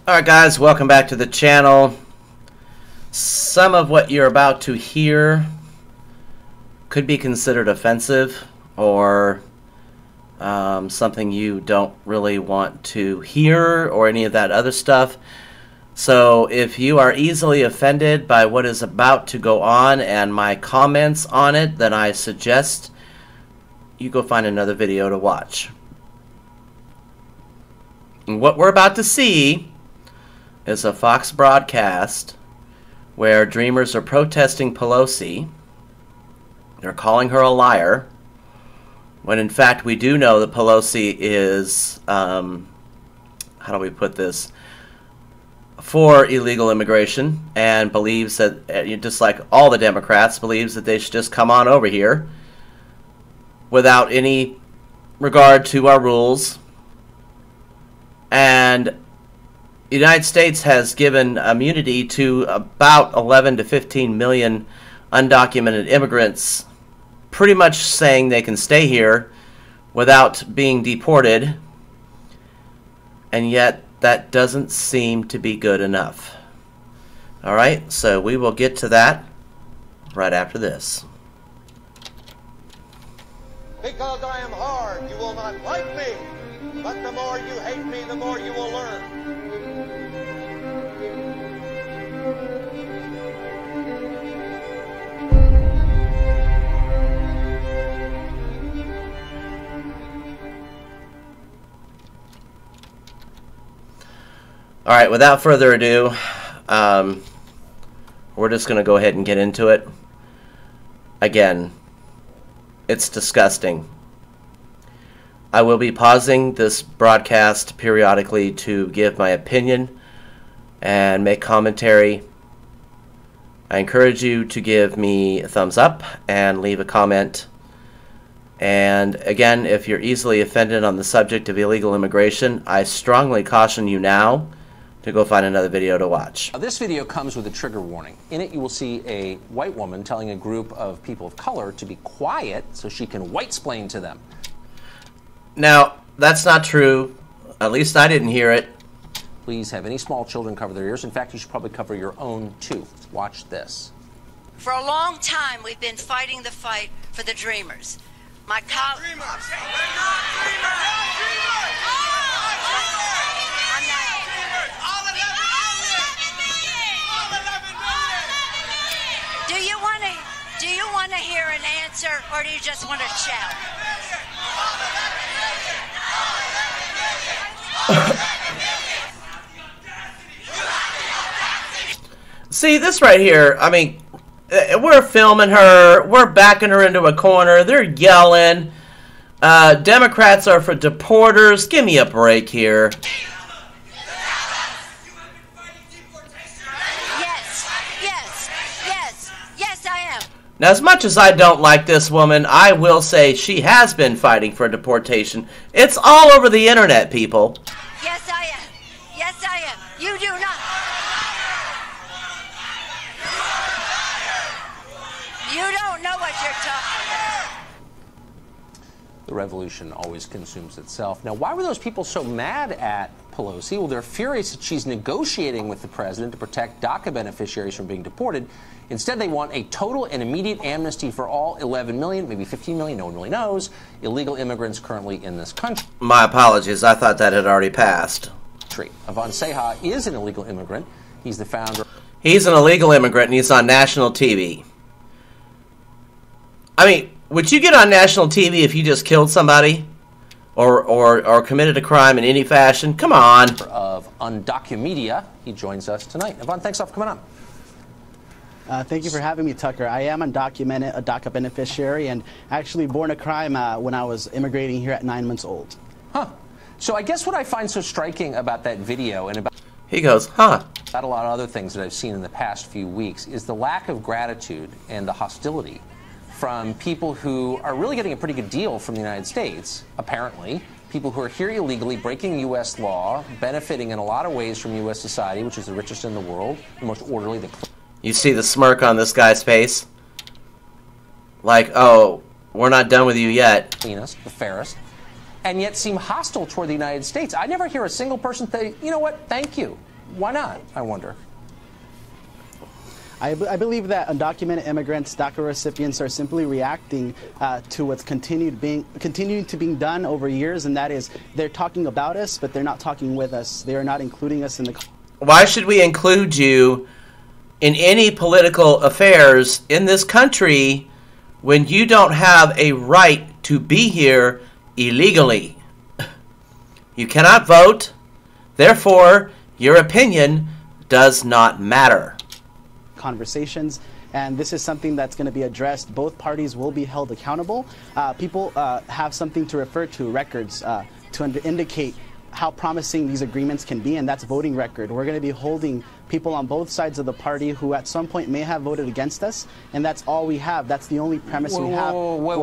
Alright guys, welcome back to the channel. Some of what you're about to hear could be considered offensive or something you don't really want to hear or any of that other stuff. So if you are easily offended by what is about to go on and my comments on it, then I suggest you go find another video to watch. And what we're about to see is a Fox broadcast where Dreamers are protesting Pelosi. They're calling her a liar, when in fact we do know that Pelosi is, how do we put this, for illegal immigration, and believes that, just like all the Democrats, believes that they should just come on over here without any regard to our rules. And the United States has given immunity to about 11 to 15 million undocumented immigrants, pretty much saying they can stay here without being deported, and yet that doesn't seem to be good enough. Alright, so we will get to that right after this. Because I am hard, you will not like me, but the more you hate me, the more you will learn. Alright, without further ado, we're just going to go ahead and get into it. Again, it's disgusting. I will be pausing this broadcast periodically to give my opinion and make commentary. I encourage you to give me a thumbs up and leave a comment. And again, if you're easily offended on the subject of illegal immigration, I strongly caution you now to go find another video to watch. This video comes with a trigger warning. In it, you will see a white woman telling a group of people of color to be quiet so she can white-splain to them. Now, that's not true. At least I didn't hear it. Please have any small children cover their ears. In fact, you should probably cover your own, too. Watch this. For a long time, we've been fighting the fight for the Dreamers. My colleagues... Dreamers! We're not dreamers! I'm not... All 11 million! Do you want to hear an answer, or do you just want to shout? See, this right here, I mean, we're filming her, we're backing her into a corner, they're yelling, Democrats are for deporters, give me a break here. Yes, I am. Now, as much as I don't like this woman, I will say she has been fighting for deportation. It's all over the internet, people. Yes, I am. Yes, I am. You do not. You don't know what you're talking about. The revolution always consumes itself. Now, why were those people so mad at Pelosi? Well, they're furious that she's negotiating with the president to protect DACA beneficiaries from being deported. Instead, they want a total and immediate amnesty for all 11 million, maybe 15 million, no one really knows, illegal immigrants currently in this country. My apologies, I thought that had already passed. Avon Seha is an illegal immigrant. He's the founder. He's an illegal immigrant and he's on national TV. I mean, would you get on national TV if you just killed somebody? Or committed a crime in any fashion? Come on. Of Undocumedia. He joins us tonight. Avon, thanks for coming on. Thank you for having me, Tucker. I am undocumented, a DACA beneficiary, and actually born a crime when I was immigrating here at 9 months old. Huh. So I guess what I find so striking about that video and about He goes, huh? a lot of other things that I've seen in the past few weeks is the lack of gratitude and the hostility from people who are really getting a pretty good deal from the United States, apparently. People who are here illegally, breaking U.S. law, benefiting in a lot of ways from U.S. society, which is the richest in the world, the most orderly, the You see the smirk on this guy's face? Like, oh, we're not done with you yet. cleanest, the fairest, and yet seem hostile toward the United States. I never hear a single person say, you know what, thank you. Why not, I wonder? I believe that undocumented immigrants, DACA recipients, are simply reacting to what's continuing to being done over years, and that is they're talking about us, but they're not talking with us. They are not including us in the. Why should we include you in any political affairs in this country when you don't have a right to be here illegally? You cannot vote, therefore your opinion does not matter. Conversations, and this is something that's going to be addressed. Both parties will be held accountable. People have something to refer to, records, to indicate how promising these agreements can be, and that's voting record. We're going to be holding people on both sides of the party who at some point may have voted against us, and that's all we have. That's the only premise we have. Wait,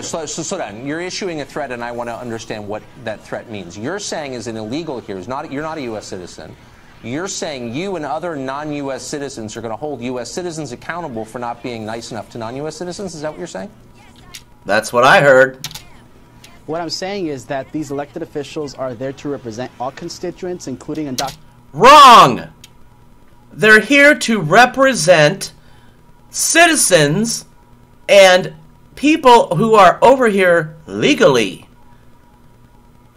slow down. You're issuing a threat, and I want to understand what that threat means. You're saying is an illegal here. You're not a U.S. citizen. You're saying you and other non-U.S. citizens are going to hold U.S. citizens accountable for not being nice enough to non-U.S. citizens? Is that what you're saying? That's what I heard. What I'm saying is that these elected officials are there to represent all constituents, including Wrong! They're here to represent citizens and people who are over here legally.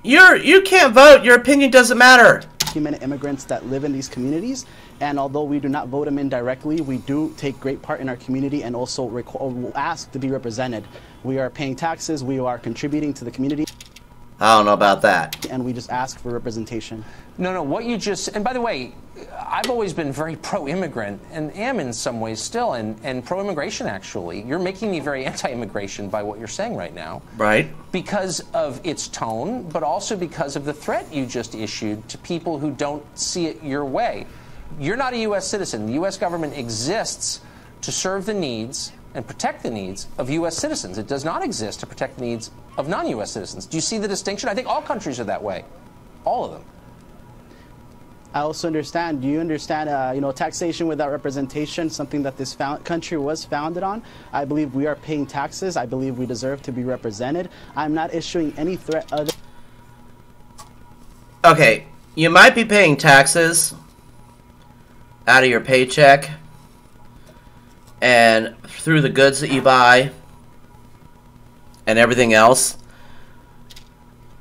You can't vote. Your opinion doesn't matter. Documented immigrants that live in these communities, and although we do not vote them in directly, we do take great part in our community and also ask to be represented. We are paying taxes, we are contributing to the community. I don't know about that. And we just ask for representation. No, what you just, and by the way, I've always been very pro-immigrant and am in some ways still, and pro-immigration actually. You're making me very anti-immigration by what you're saying right now. Right. Because of its tone, but also because of the threat you just issued to people who don't see it your way. You're not a U.S. citizen. The U.S. government exists to serve the needs and protect the needs of U.S. citizens. It does not exist to protect the needs of non-U.S. citizens. Do you see the distinction? I think all countries are that way. All of them. I also understand, do you understand, taxation without representation, something that this country was founded on? I believe we are paying taxes. I believe we deserve to be represented. I'm not issuing any threat other. Okay, you might be paying taxes out of your paycheck and through the goods that you buy and everything else.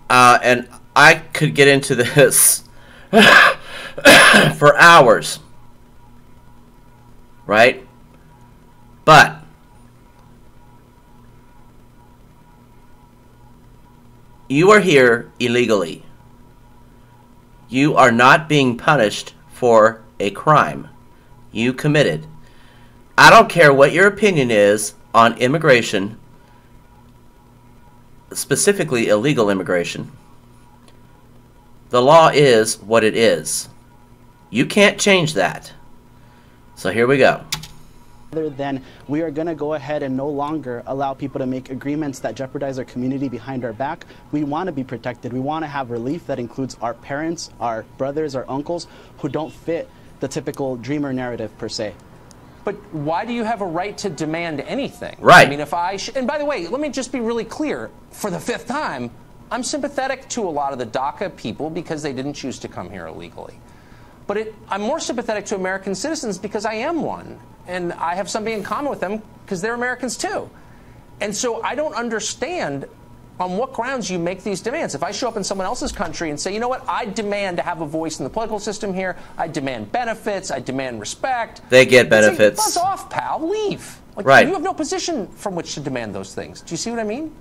And I could get into this for hours, right? But you are here illegally. You are not being punished for a crime you committed. I don't care what your opinion is on immigration, specifically illegal immigration. The law is what it is. You can't change that. So here we go. Then we are going to go ahead and no longer allow people to make agreements that jeopardize our community behind our back. We want to be protected. We want to have relief that includes our parents, our brothers, our uncles who don't fit the typical dreamer narrative per se. But why do you have a right to demand anything? Right. I mean, and by the way, let me just be really clear for the fifth time. I'm sympathetic to a lot of the DACA people because they didn't choose to come here illegally. But I'm more sympathetic to American citizens because I am one. And I have something in common with them because they're Americans too. And so I don't understand on what grounds you make these demands. If I show up in someone else's country and say, you know what, I demand to have a voice in the political system here, I demand benefits, I demand respect. They get benefits. Say, buzz off, pal, leave. Like, right. You have no position from which to demand those things. Do you see what I mean?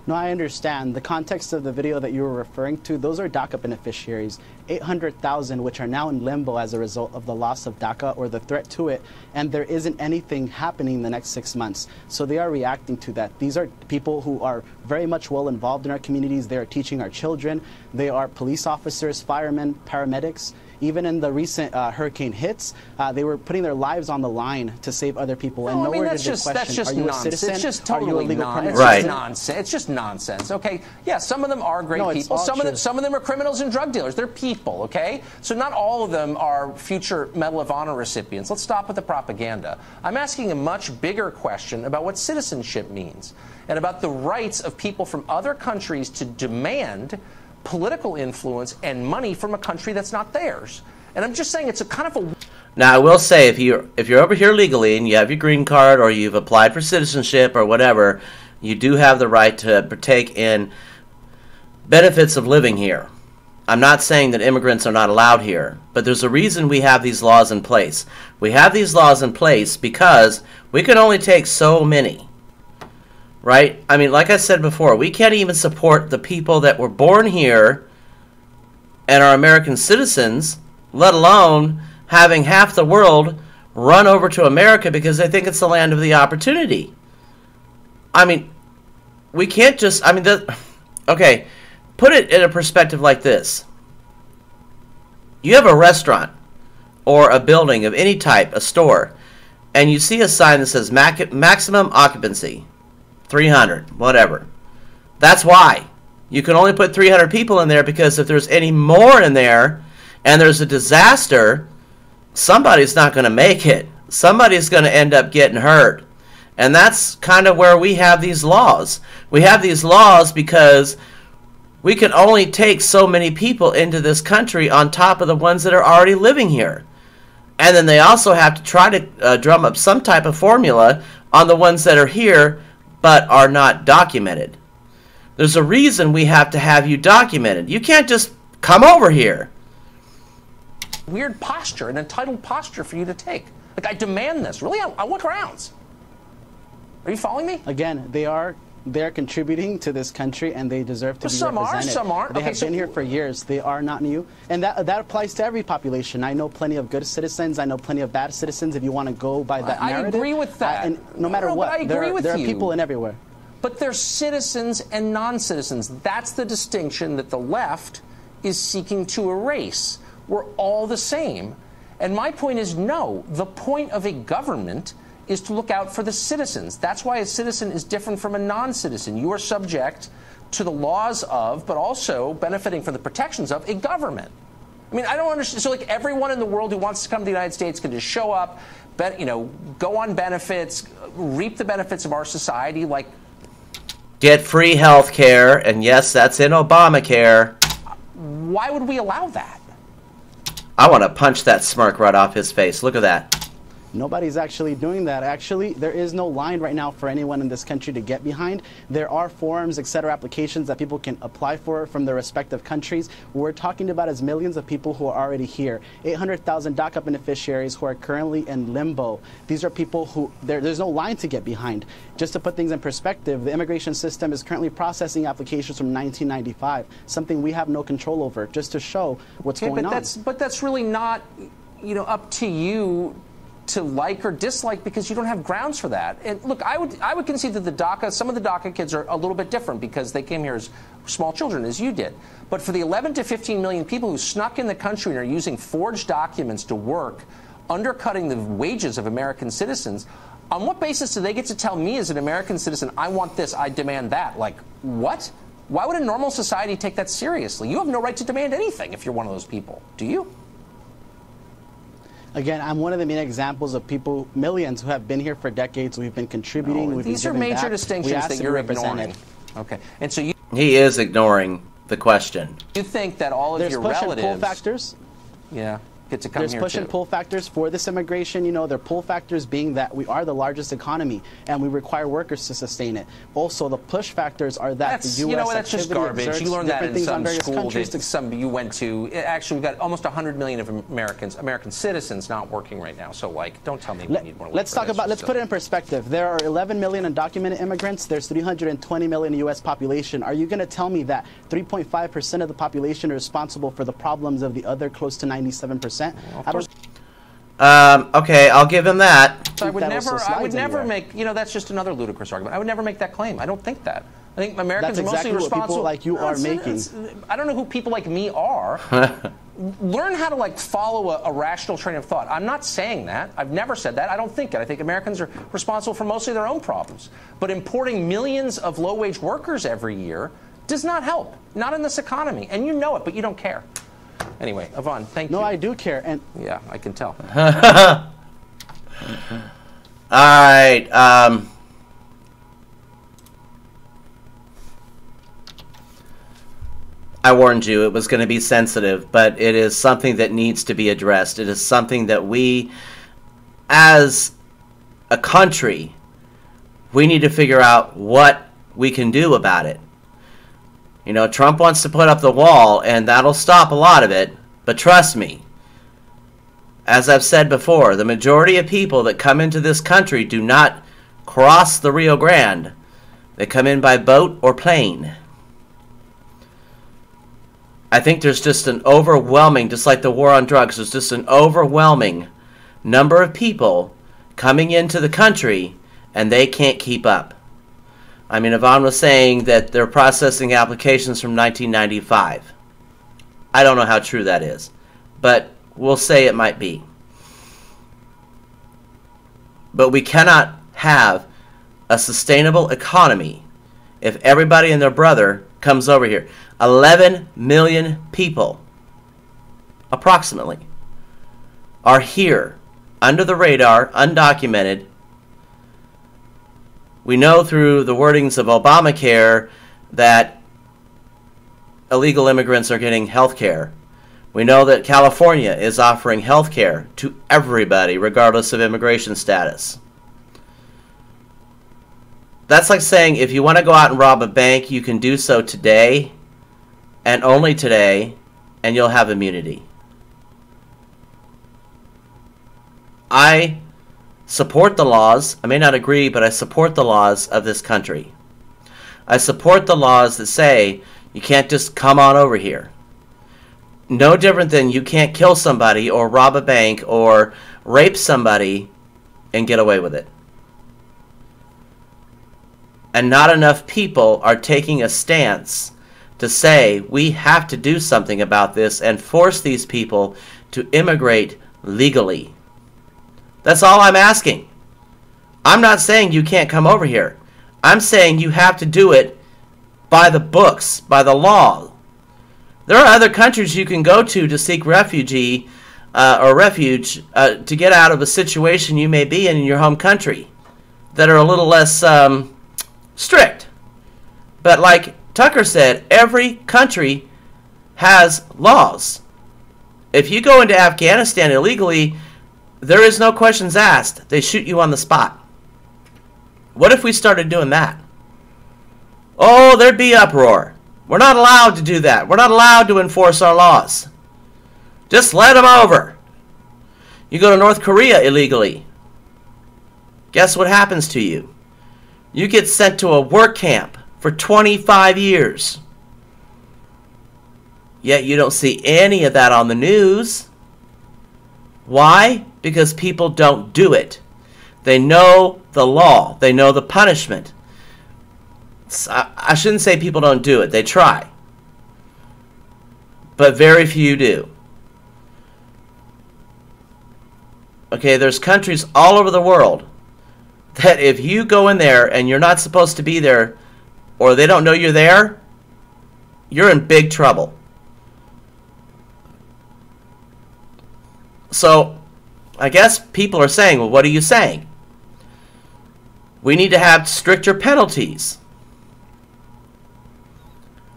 No, I understand. The context of the video that you were referring to, those are DACA beneficiaries, 800,000, which are now in limbo as a result of the loss of DACA or the threat to it, and there isn't anything happening in the next 6 months. So they are reacting to that. These are people who are very much well involved in our communities. They are teaching our children. They are police officers, firemen, paramedics. Even in the recent hurricane hits, they were putting their lives on the line to save other people. And nowhere did they question, are you a citizen? It's just totally totally are you a legal nonsense. criminal? It's just nonsense. It's just nonsense. Okay. Yeah, some of them are great people. Some of them are criminals and drug dealers. They're people. Okay. So not all of them are future Medal of Honor recipients. Let's stop with the propaganda. I'm asking a much bigger question about what citizenship means and about the rights of people from other countries to demand political influence and money from a country that's not theirs. And I'm just saying it's a kind of a... Now, I will say, if you're over here legally and you have your green card or you've applied for citizenship or whatever, you do have the right to partake in benefits of living here. I'm not saying that immigrants are not allowed here, but there's a reason we have these laws in place. We have these laws in place because we can only take so many, right? I mean, like I said before, we can't even support the people that were born here and are American citizens, let alone having half the world run over to America because they think it's the land of the opportunity. I mean, we can't just, okay, put it in a perspective like this. You have a restaurant or a building of any type, a store, and you see a sign that says maximum occupancy, 300, whatever. That's why. You can only put 300 people in there because if there's any more in there and there's a disaster, somebody's not going to make it. Somebody's going to end up getting hurt. And that's kind of where we have these laws. We have these laws because we can only take so many people into this country on top of the ones that are already living here. And then they also have to try to drum up some type of formula on the ones that are here but are not documented. There's a reason we have to have you documented. You can't just come over here. Weird posture, an entitled posture for you to take. Like, I demand this. Really? On what grounds? Are you following me? Again, they're contributing to this country, and they deserve to be some represented. Some aren't. They have been here for years. They are not new, and that applies to every population. I know plenty of good citizens. I know plenty of bad citizens. If you want to go by that narrative, I agree with that. And no matter what, there are people in everywhere. But they're citizens and non-citizens. That's the distinction that the left is seeking to erase. We're all the same. And my point is, no. The point of a government is to look out for the citizens. That's why a citizen is different from a non-citizen. You are subject to the laws of, but also benefiting from the protections of, a government. I mean, I don't understand. So, like, everyone in the world who wants to come to the United States can just show up, go on benefits, reap the benefits of our society, like... Get free health care, and yes, that's in Obamacare. Why would we allow that? I want to punch that smirk right off his face. Look at that. Nobody's actually doing that. Actually, there is no line right now for anyone in this country to get behind. There are forms, etc., applications that people can apply for from their respective countries. What we're talking about is millions of people who are already here. 800,000 DACA beneficiaries who are currently in limbo. These are people who, there's no line to get behind. Just to put things in perspective, the immigration system is currently processing applications from 1995, something we have no control over, just to show what's going on. But that's really not, up to you to like or dislike, because you don't have grounds for that. And look, I would concede that the DACA, some of the DACA kids are a little bit different because they came here as small children, as you did. But for the 11 to 15 million people who snuck in the country and are using forged documents to work, undercutting the wages of American citizens, on what basis do they get to tell me as an American citizen, I want this, I demand that? Like, what? Why would a normal society take that seriously? You have no right to demand anything if you're one of those people. Do you? Again, I'm one of the main examples of people, millions who have been here for decades. We've been contributing. No, we've these been are major back. distinctions that you're ignoring. Okay, and so he is ignoring the question. You think that all of your relatives? There's push and pull factors. Yeah. Get to come here There's push and pull factors for this immigration. Their pull factors being that we are the largest economy and we require workers to sustain it. Also, the push factors are that the U.S. That's just garbage. You learned that in some school that you went to. Actually, we've got almost 100 million of American citizens not working right now. So, don't tell me we need more. Let's put it in perspective. There are 11 million undocumented immigrants. There's 320 million U.S. population. Are you going to tell me that 3.5% of the population are responsible for the problems of the other close to 97%? Well, okay, I'll give him that. So I would never make, that's just another ludicrous argument. I would never make that claim. I don't think that. I think Americans are mostly responsible. What people like you are making. I don't know who people like me are. Learn how to follow a rational train of thought. I'm not saying that. I've never said that. I don't think it. I think Americans are responsible for mostly their own problems. But importing millions of low-wage workers every year does not help. Not in this economy. And you know it, but you don't care. Anyway, Yvonne, thank you. No, I do care. And yeah, I can tell. All right. I warned you it was going to be sensitive, but it is something that needs to be addressed. It is something that we, as a country, we need to figure out what we can do about it. You know, Trump wants to put up the wall, and that'll stop a lot of it, but trust me, as I've said before, the majority of people that come into this country do not cross the Rio Grande. They come in by boat or plane. I think there's just an overwhelming, just like the war on drugs, there's just an overwhelming number of people coming into the country, and they can't keep up. I mean, Yvonne was saying that they're processing applications from 1995. I don't know how true that is, but we'll say it might be. But we cannot have a sustainable economy if everybody and their brother comes over here. 11 million people, approximately, are here, under the radar, undocumented. We know through the wordings of Obamacare that illegal immigrants are getting health care. We know that California is offering health care to everybody, regardless of immigration status. That's like saying if you want to go out and rob a bank, you can do so today, and only today, and you'll have immunity. I support the laws. I may not agree, but I support the laws of this country. I support the laws that say you can't just come on over here. No different than you can't kill somebody or rob a bank or rape somebody and get away with it. And not enough people are taking a stance to say we have to do something about this and force these people to immigrate legally. That's all I'm asking. I'm not saying you can't come over here. I'm saying you have to do it by the books, by the law. There are other countries you can go to seek refuge to get out of a situation you may be in your home country that are a little less strict. But like Tucker said, every country has laws. If you go into Afghanistan illegally, there is no questions asked. They shoot you on the spot. What if we started doing that? Oh, there'd be uproar. We're not allowed to do that. We're not allowed to enforce our laws. Just let them over. You go to North Korea illegally. Guess what happens to you? You get sent to a work camp for 25 years. Yet you don't see any of that on the news. Why? Because people don't do it. They know the law. They know the punishment. I shouldn't say people don't do it. They try. But very few do. Okay, there's countries all over the world that if you go in there and you're not supposed to be there, or they don't know you're there, you're in big trouble. So, I guess people are saying, well, what are you saying? We need to have stricter penalties.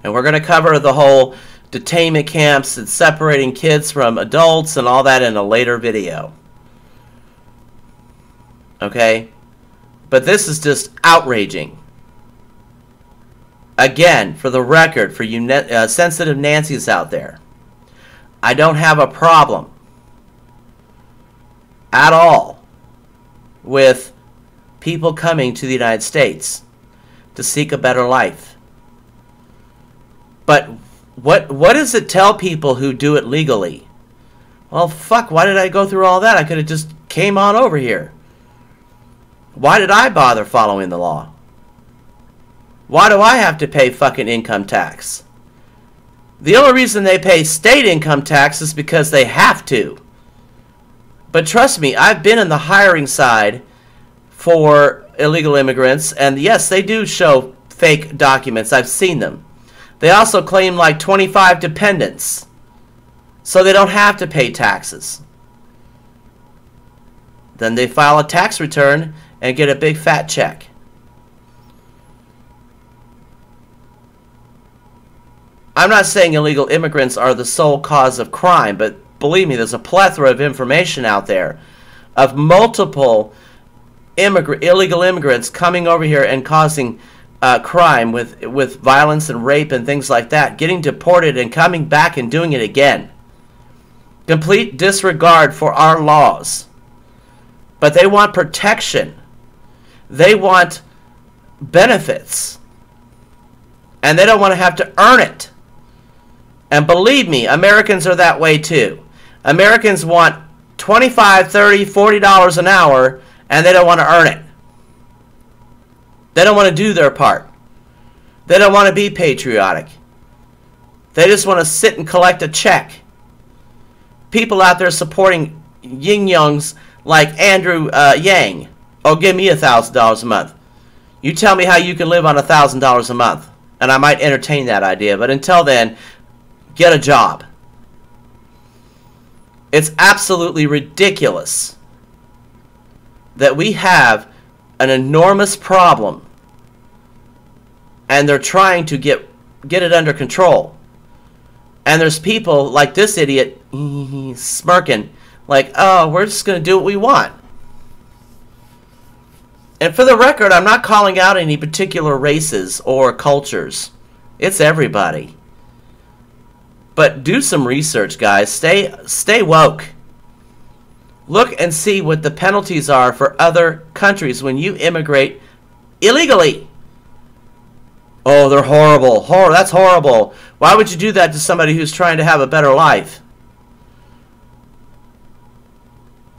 And we're going to cover the whole detainment camps and separating kids from adults and all that in a later video. Okay? But this is just outraging. Again, for the record, for you sensitive Nancys out there, I don't have a problem at all with people coming to the United States to seek a better life. But what does it tell people who do it legally? Well, fuck, why did I go through all that? I could have just came on over here. Why did I bother following the law? Why do I have to pay fucking income tax? The only reason they pay state income tax is because they have to. But trust me, I've been in the hiring side for illegal immigrants, and yes, they do show fake documents. I've seen them. They also claim like 25 dependents, so they don't have to pay taxes. Then they file a tax return and get a big fat check. I'm not saying illegal immigrants are the sole cause of crime, but believe me, there's a plethora of information out there of multiple illegal immigrants coming over here and causing crime with violence and rape and things like that, getting deported and coming back and doing it again. Complete disregard for our laws. But they want protection. They want benefits. And they don't want to have to earn it. And believe me, Americans are that way too. Americans want $25, $30, $40 an hour, and they don't want to earn it. They don't want to do their part. They don't want to be patriotic. They just want to sit and collect a check. People out there supporting yin-youngs like Andrew Yang. Oh, give me $1,000 a month. You tell me how you can live on $1,000 a month, and I might entertain that idea. But until then, get a job. It's absolutely ridiculous that we have an enormous problem and they're trying to get it under control. And there's people like this idiot smirking like, oh, we're just going to do what we want. And for the record, I'm not calling out any particular races or cultures. It's everybody. But do some research, guys. Stay woke. Look and see what the penalties are for other countries when you immigrate illegally. Oh, they're horrible. That's horrible. Why would you do that to somebody who's trying to have a better life?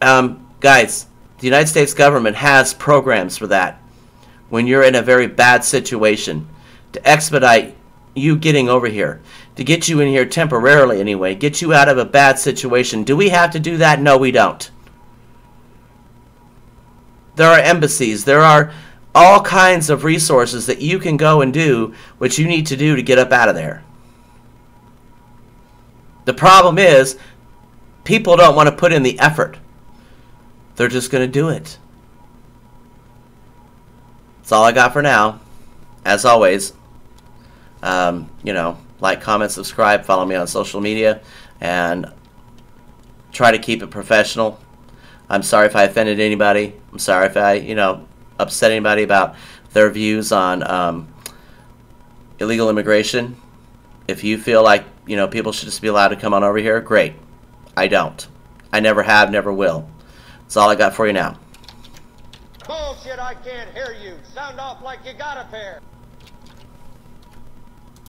Guys, the United States government has programs for that. When you're in a very bad situation, to expedite you getting over here, to get you in here temporarily anyway, get you out of a bad situation. Do we have to do that? No, we don't. There are embassies. There are all kinds of resources that you can go and do what you need to do to get up out of there. The problem is, people don't want to put in the effort. They're just going to do it. That's all I got for now. As always, like, comment, subscribe, follow me on social media, and try to keep it professional. I'm sorry if I offended anybody. I'm sorry if I, upset anybody about their views on illegal immigration. If you feel like, people should just be allowed to come on over here, great. I don't. I never have, never will. That's all I got for you now. Bullshit, I can't hear you. Sound off like you got a pair.